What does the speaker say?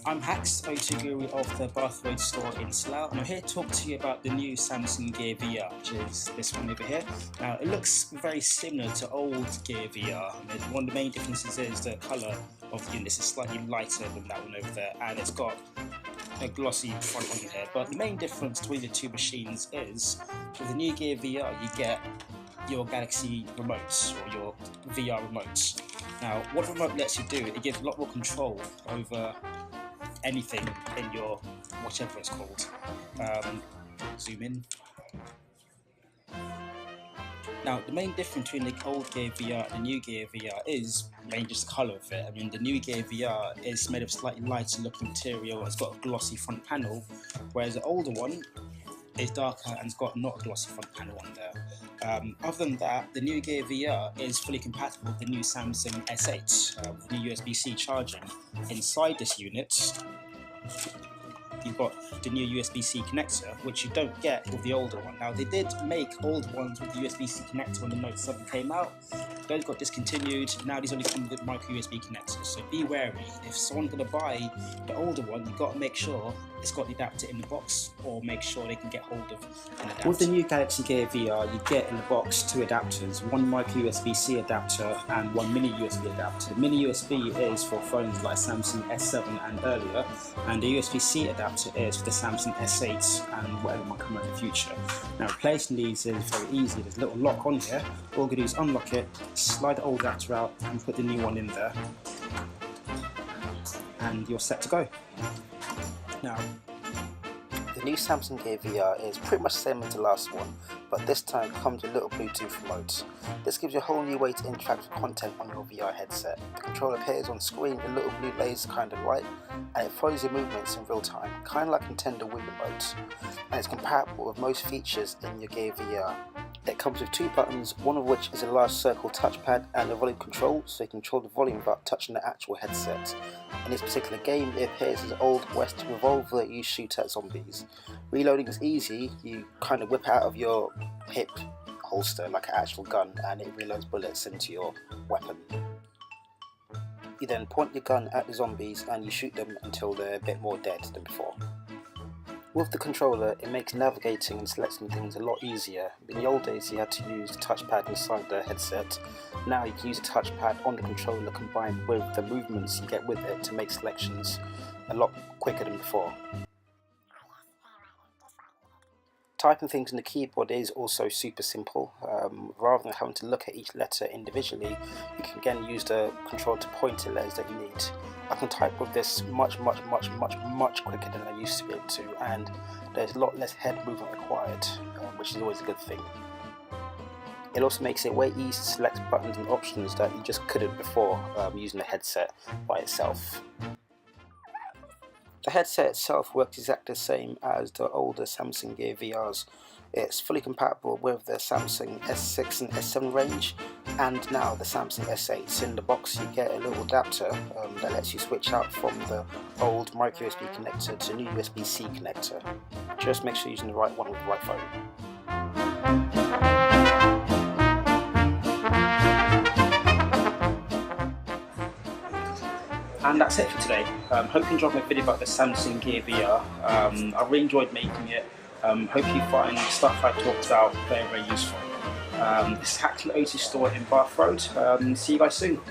I'm Hax, O2 Guru of the Bath Road store in Slough, and I'm here to talk to you about the new Samsung Gear VR, which is this one over here. Now, it looks very similar to old Gear VR. One of the main differences is the colour of the unit. This is slightly lighter than that one over there, and it's got a glossy front on here. But the main difference between the two machines is, with the new Gear VR, you get your Galaxy remotes, or your VR remotes. Now, what the remote lets you do, it gives a lot more control over anything in your whatever it's called. Zoom in. Now, the main difference between the old Gear VR and the new Gear VR is mainly just the colour of it. I mean, the new Gear VR is made of slightly lighter looking material, it's got a glossy front panel, whereas the older one is darker and it's got not a glossy front panel on there. Other than that, the new Gear VR is fully compatible with the new Samsung S8 with the new USB-C charging. Inside this unit, you've got the new USB-C connector, which you don't get with the older one. Now, they did make older ones with the USB-C connector when the Note 7 came out. Those got discontinued. Now these only come with micro USB connectors, so be wary. If someone's going to buy the older one, you've got to make sure it's got the adapter in the box, or make sure they can get hold of an adapter. With the new Galaxy Gear VR, you get in the box two adapters, one micro USB-C adapter and one mini USB adapter. The mini USB is for phones like Samsung S7 and earlier, and the USB-C adapter is for the Samsung S8 and whatever might come out in the future. Now, replacing these is very easy. There's a little lock on here. All you do is unlock it, slide the old adapter out and put the new one in there, and you're set to go. Now, the new Samsung Gear VR is pretty much the same as the last one, but this time comes with a little Bluetooth remote. This gives you a whole new way to interact with content on your VR headset. The controller appears on screen in little blue laser kind of light, and it follows your movements in real time, kind of like Nintendo Wii remote. And it's compatible with most features in your Gear VR. It comes with two buttons, one of which is a large circle touchpad and a volume control, so you can control the volume without touching the actual headset. In this particular game, it appears as an old west revolver you shoot at zombies. Reloading is easy. You kind of whip it out of your hip holster like an actual gun, and it reloads bullets into your weapon. You then point your gun at the zombies and you shoot them until they're a bit more dead than before. With the controller, it makes navigating and selecting things a lot easier. In the old days, you had to use the touchpad inside the headset. Now you can use the touchpad on the controller combined with the movements you get with it to make selections a lot quicker than before. Typing things in the keyboard is also super simple. Rather than having to look at each letter individually, you can again use the controller to point to letters that you need. I can type with this much quicker than I used to be able to, and there's a lot less head movement required, which is always a good thing. It also makes it way easier to select buttons and options that you just couldn't before using the headset by itself. The headset itself works exactly the same as the older Samsung Gear VRs. It's fully compatible with the Samsung S6 and S7 range, and now the Samsung S8. In the box you get a little adapter that lets you switch out from the old micro USB connector to the new USB-C connector. Just make sure you're using the right one with the right phone. And that's it for today. Hope you enjoyed my video about the Samsung Gear VR. I really enjoyed making it. Hope you find the stuff I talked about very useful. This is Hax from the O2 store in Bath Road. See you guys soon.